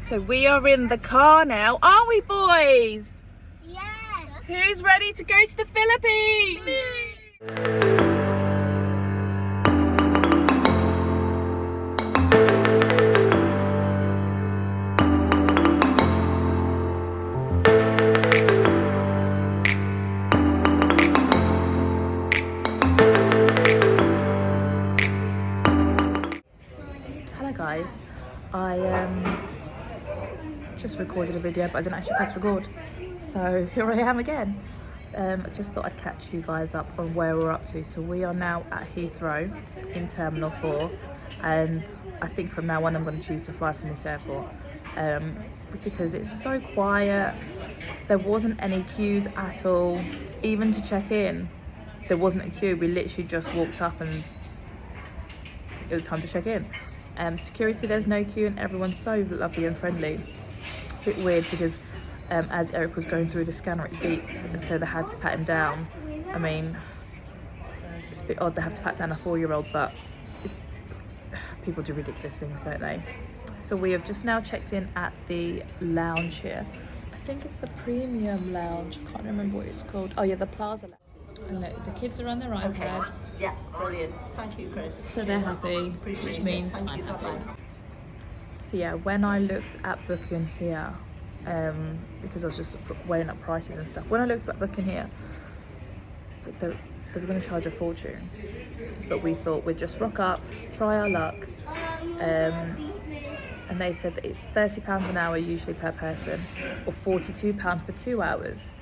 So we are in the car now, aren't we, boys? Yeah. Who's ready to go to the Philippines? Hello guys, I just recorded a video but I didn't actually press record, so here I am again. I just thought I'd catch you guys up on where we're up to. So we are now at Heathrow in Terminal 4, and I think from now on I'm going to choose to fly from this airport because it's so quiet. There wasn't any queues at all, even to check in. There wasn't a queue. We literally just walked up and it was time to check in. Security, there's no queue, and everyone's so lovely and friendly. A bit weird because as Eric was going through the scanner it beeped, and so they had to pat him down. I mean, it's a bit odd they have to pat down a 4-year-old, but people do ridiculous things, don't they? So we have just now checked in at the lounge here. I think it's the premium lounge. I can't remember what it's called. Oh yeah, the Plaza lounge. And look, the kids are on their iPads. Yeah, brilliant. Thank you, Chris. So they're happy, which means I'm happy. So yeah, when I looked at booking here, because I was just weighing up prices and stuff, when I looked at booking here, they were going to charge a fortune. But we thought we'd just rock up, try our luck. And they said that it's £30 an hour usually per person, or £42 for 2 hours.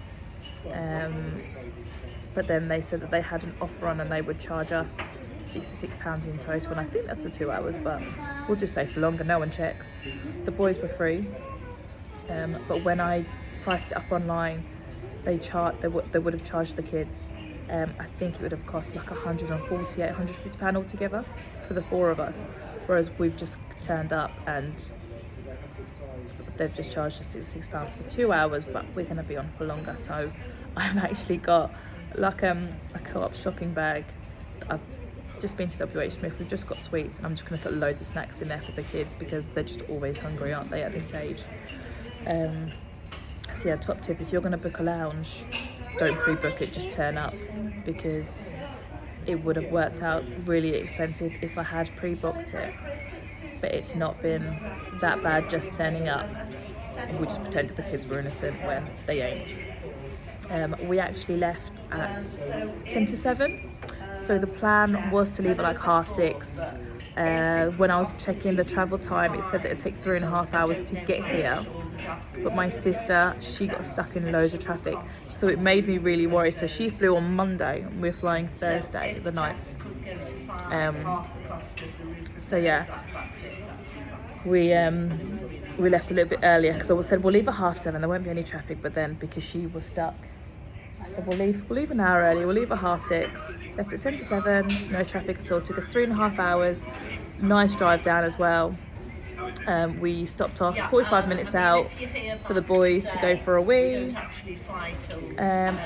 But then they said that they had an offer on and they would charge us £66 in total, and I think that's for 2 hours, but we'll just stay for longer, no one checks. The boys were free, but when I priced it up online, they would have charged the kids. I think it would have cost like £150 altogether for the 4 of us, whereas we've just turned up and they've just charged us £66 for 2 hours, but we're going to be on for longer. So I've actually got like a co-op shopping bag. I've just been to WH Smith. We've just got sweets, and I'm just going to put loads of snacks in there for the kids because they're just always hungry, aren't they, at this age? So yeah, top tip, if you're going to book a lounge, don't pre-book it, just turn up, because it would have worked out really expensive if I had pre-booked it. But it's not been that bad just turning up. We just pretended the kids were innocent when they ain't. We actually left at 10 to 7. So the plan was to leave at like 6:30. When I was checking the travel time, it said that it'd take 3.5 hours to get here. But my sister, she got stuck in loads of traffic. So it made me really worried. So she flew on Monday, and we're flying Thursday, the 9th. So yeah, we left a little bit earlier because I said we'll leave at 7:30. There won't be any traffic. But then because she was stuck, I said we'll leave an hour early. We'll leave at 6:30. Left at 10 to 7. No traffic at all. Took us 3.5 hours. Nice drive down as well. We stopped off 45 minutes out for the boys to go for a wee,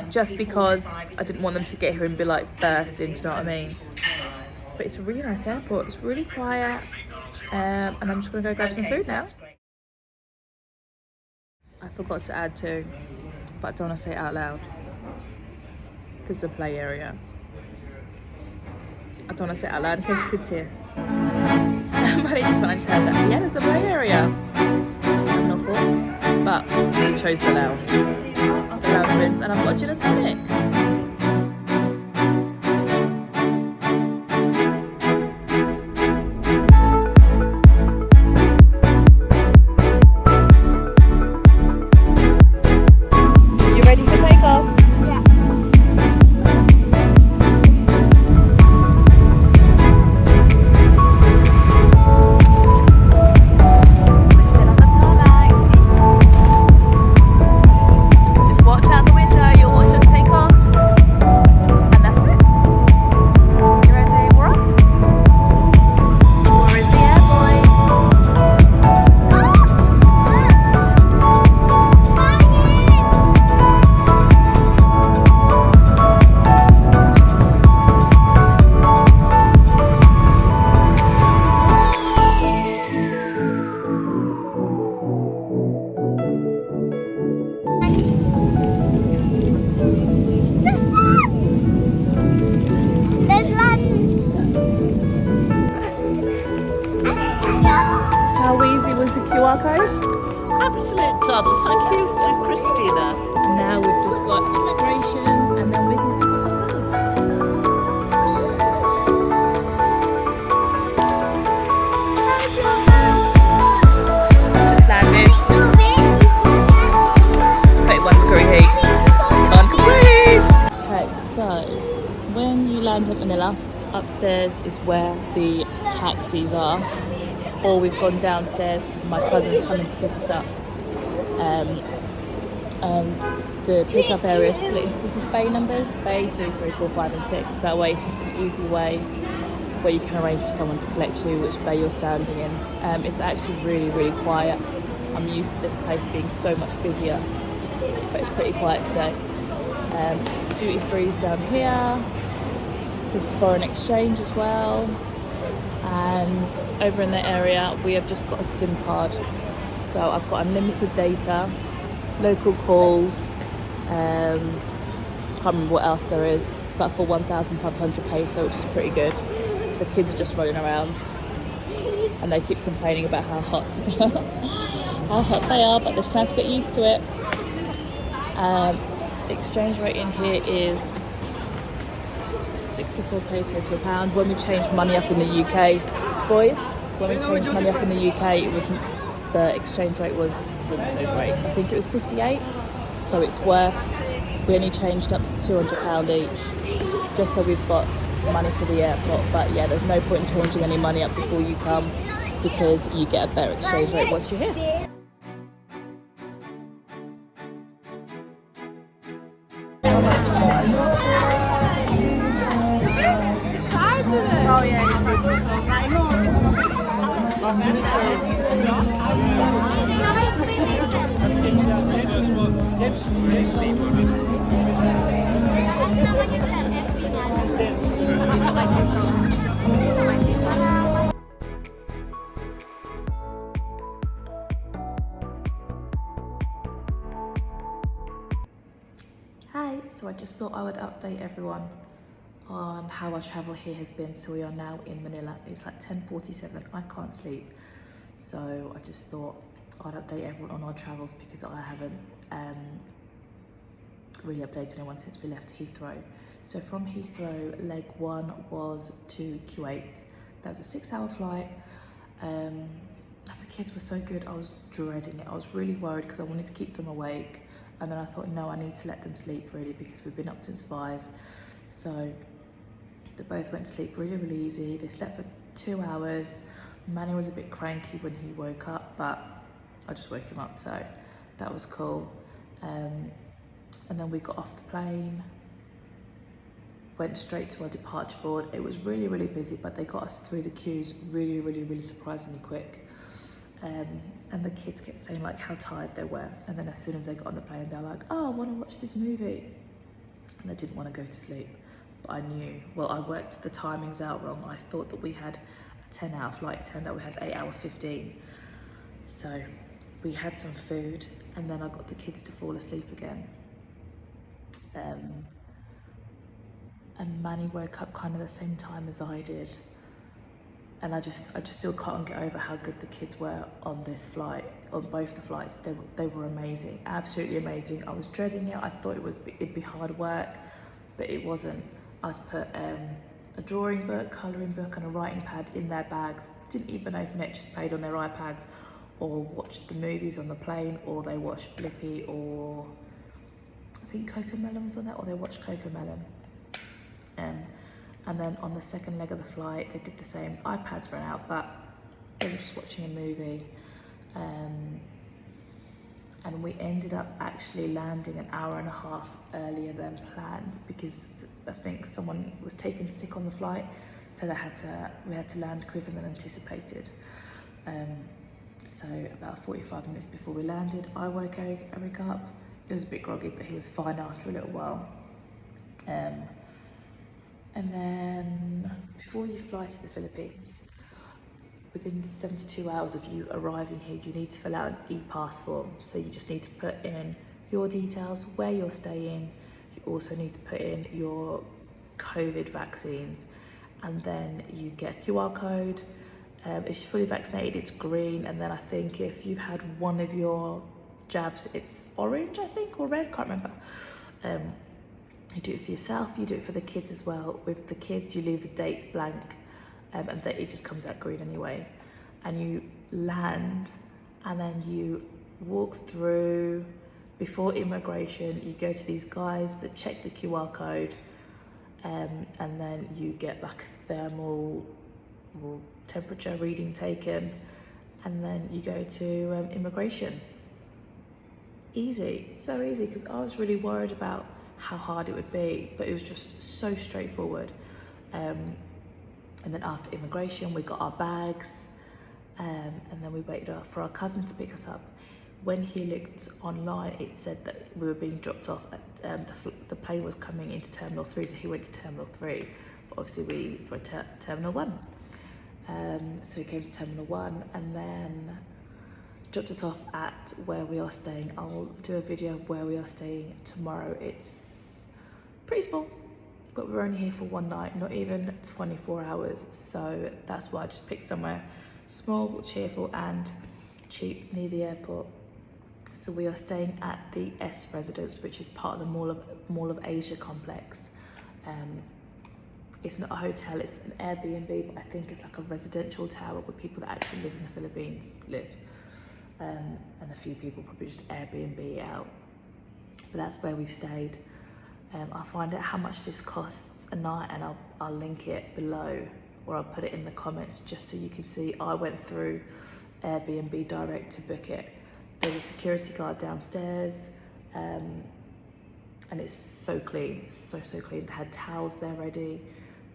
just because I didn't want them to get here and be like bursting, do you know what I mean? But it's a really nice airport. It's really quiet, and I'm just going to go grab some food now. I forgot to add too, but I don't want to say it out loud. There's a play area. I don't want to say it out loud in case kids hear. But I just wanted to add that, yeah, there's a play area. Terminal 4, but we chose the lounge. The lounge rooms, and I've got a gin and tonic. Watch out the window, you'll watch us take off. happy with the QR code? Absolute doddle. Thank you to Christina. And now we've just got immigration, and then we can pick up our bags. Just landed. 31-degree heat. Can't complain. Okay, so when you land at Manila, upstairs is where the taxis are. Or we've gone downstairs because my cousin's coming to pick us up. And the pickup area is split into different bay numbers, bay 2, 3, 4, 5 and 6. That way it's just an easy way where you can arrange for someone to collect you which bay you're standing in. It's actually really, really quiet. I'm used to this place being so much busier, but it's pretty quiet today. Duty free's down here. There's foreign exchange as well. And over in the area we have just got a SIM card, so I've got unlimited data, local calls, can't remember what else there is, but for 1,500 peso, which is pretty good. The kids are just running around and they keep complaining about how hot how hot they are, but they're just going to have to get used to it. Exchange rate in here is 64 peso to £1. When we changed money up in the UK, boys, when we changed money up in the UK, it was the exchange rate wasn't so great. I think it was 58, so it's worth. We only changed up £200 each, just so we've got money for the airport. But yeah, there's no point in changing any money up before you come because you get a better exchange rate once you're here. Oh yeah. Hi, so I just thought I would update everyone on how our travel here has been. So we are now in Manila. It's like 10:47. I can't sleep, so I just thought I'd update everyone on our travels because I haven't really updated anyone since we left Heathrow. So from Heathrow, leg 1 was to Kuwait. That was a 6-hour flight. And the kids were so good. I was dreading it. I was really worried because I wanted to keep them awake. And then I thought, no, I need to let them sleep really because we've been up since 5. So they both went to sleep really, really easy. They slept for 2 hours. Manny was a bit cranky when he woke up, but I just woke him up, so that was cool. And then we got off the plane, went straight to our departure board. It was really, really busy, but they got us through the queues really, really, really surprisingly quick. And the kids kept saying like how tired they were. And then as soon as they got on the plane, they're like, oh, I want to watch this movie. And they didn't want to go to sleep. But I knew, well, I worked the timings out wrong. I thought that we had a 10-hour flight. It turned out we had 8-hour 15. So we had some food and then I got the kids to fall asleep again. And Manny woke up kind of the same time as I did. And I just still can't get over how good the kids were on this flight, on both the flights. They were amazing, absolutely amazing. I was dreading it. I thought it'd be hard work, but it wasn't. I was put a drawing book, colouring book and a writing pad in their bags. Didn't even open it, just played on their iPads or watched the movies on the plane, or they watched Blippi, or I think 𝐏𝐡𝐢𝐥𝐢𝐧𝐠 was on that, or they watched 𝐏𝐶𝐽𝐿. And then on the second leg of the flight, they did the same. iPads ran out, but they were just watching a movie. And we ended up actually landing an hour and a half earlier than planned because I think someone was taken sick on the flight, so we had to land quicker than anticipated. So about 45 minutes before we landed, I woke Eric up. He was a bit groggy, but he was fine after a little while. And then before you fly to the Philippines, within 72 hours of you arriving here, you need to fill out an e-pass form. So you just need to put in your details, where you're staying. You also need to put in your COVID vaccines, and then you get a QR code. If you're fully vaccinated, it's green, and then I think if you've had one of your jabs, it's orange, I think, or red, can't remember. You do it for yourself, you do it for the kids as well. With the kids, you leave the dates blank, and then it just comes out green anyway. And you land, and then you walk through. Before immigration, you go to these guys that check the QR code, and then you get like thermal temperature reading taken, and then you go to immigration. Easy, so easy, because I was really worried about how hard it would be, but it was just so straightforward. And then after immigration, we got our bags, and then we waited for our cousin to pick us up. When he looked online, it said that we were being dropped off at the plane was coming into Terminal 3, so he went to Terminal 3, but obviously we were at Terminal 1. So he came to Terminal 1 and then dropped us off at where we are staying. I'll do a video of where we are staying tomorrow. It's pretty small, but we're only here for one night, not even 24 hours. So that's why I just picked somewhere small, cheerful and cheap near the airport. So we are staying at the S residence, which is part of the Mall of Asia complex. It's not a hotel, it's an Air BnB, but I think it's like a residential tower where people that actually live in the Philippines live. And a few people probably just Airbnb out. But that's where we've stayed. I'll find out how much this costs a night, and I'll link it below, or I'll put it in the comments just so you can see. I went through Airbnb direct to book it. There's a security guard downstairs, and it's so clean, so clean. They had towels there ready.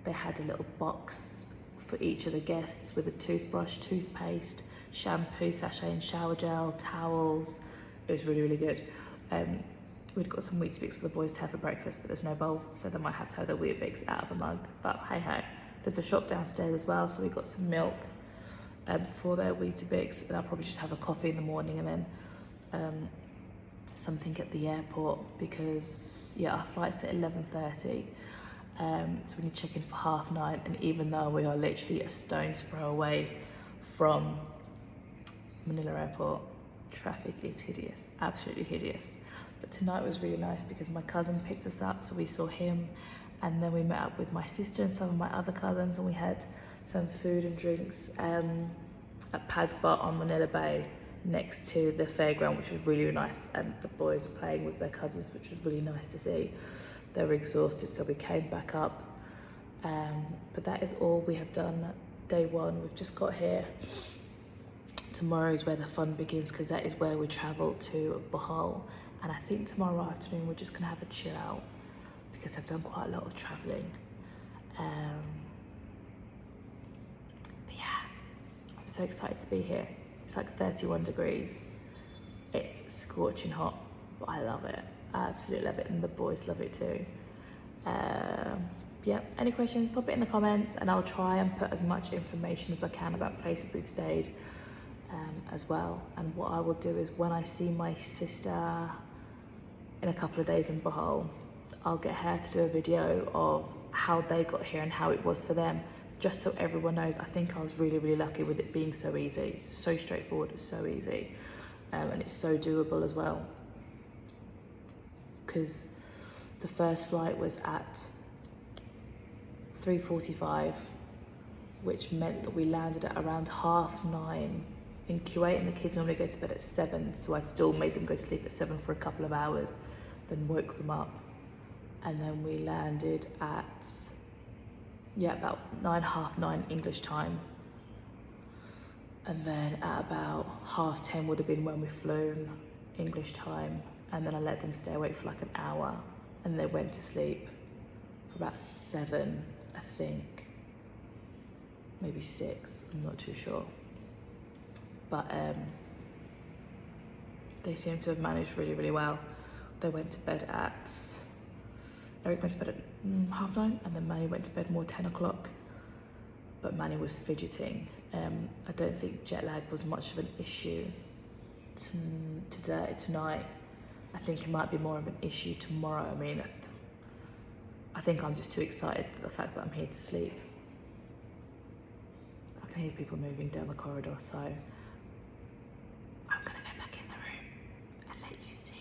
They had a little box for each of the guests with a toothbrush, toothpaste, shampoo, sachet and shower gel, towels. It was really good. We'd got some 𝐏𝐡𝐢𝐥𝐢𝐧𝐠 for the boys to have for breakfast, but there's no bowls, so they might have to have their 𝐏𝐡𝐢𝐥𝐢𝐧𝐠 out of a mug. But hey ho, there's a shop downstairs as well, so we got some milk for their 𝐏𝐡𝐢𝐴𝐥𝐢𝐧𝐠, and I'll probably just have a coffee in the morning and then something at the airport, because yeah, our flight's at 11:30. So we need to check in for 9:30, and even though we are literally a stone's throw away from Manila Airport, traffic is hideous, absolutely hideous. But tonight was really nice because my cousin picked us up, so we saw him, and then we met up with my sister and some of my other cousins, and we had some food and drinks at Pad's Bar on Manila Bay next to the fairground, which was really nice, and the boys were playing with their cousins, which was really nice to see. They were exhausted, so we came back up. But that is all we have done day one. We've just got here. Tomorrow is where the fun begins, because that is where we travel to 𝐏𝐻𝐻. And I think tomorrow afternoon we're just gonna have a chill out, because I've done quite a lot of traveling. But yeah, I'm so excited to be here. It's like 31 degrees. It's scorching hot, but I love it. I absolutely love it, and the boys love it too. Yeah, any questions, pop it in the comments, and I'll try and put as much information as I can about places we've stayed as well. And what I will do is, when I see my sister in a couple of days in 𝐏𝐻𝐻, I'll get her to do a video of how they got here and how it was for them, just so everyone knows. I think I was really lucky with it being so easy, so straightforward, so easy, and it's so doable as well, because the first flight was at 3:45, which meant that we landed at around 9:30 in Kuwait, and the kids normally go to bed at 7, so I'd still made them go to sleep at 7 for a couple of hours, then woke them up, and then we landed at about 9, 9:30 English time, and then at about 10:30 would have been when we flown English time, and then I let them stay awake for like an hour, and they went to sleep for about 7, I think, maybe 6, I'm not too sure. But they seem to have managed really well. They went to bed at, Eric went to bed at 9:30, and then Manny went to bed more 10 o'clock. But Manny was fidgeting. I don't think jet lag was much of an issue tonight. I think it might be more of an issue tomorrow. I mean, I think I'm just too excited for the fact that I'm here to sleep. Like I can hear people moving down the corridor, so I'm gonna go back in the room and let you see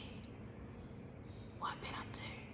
what I've been up to.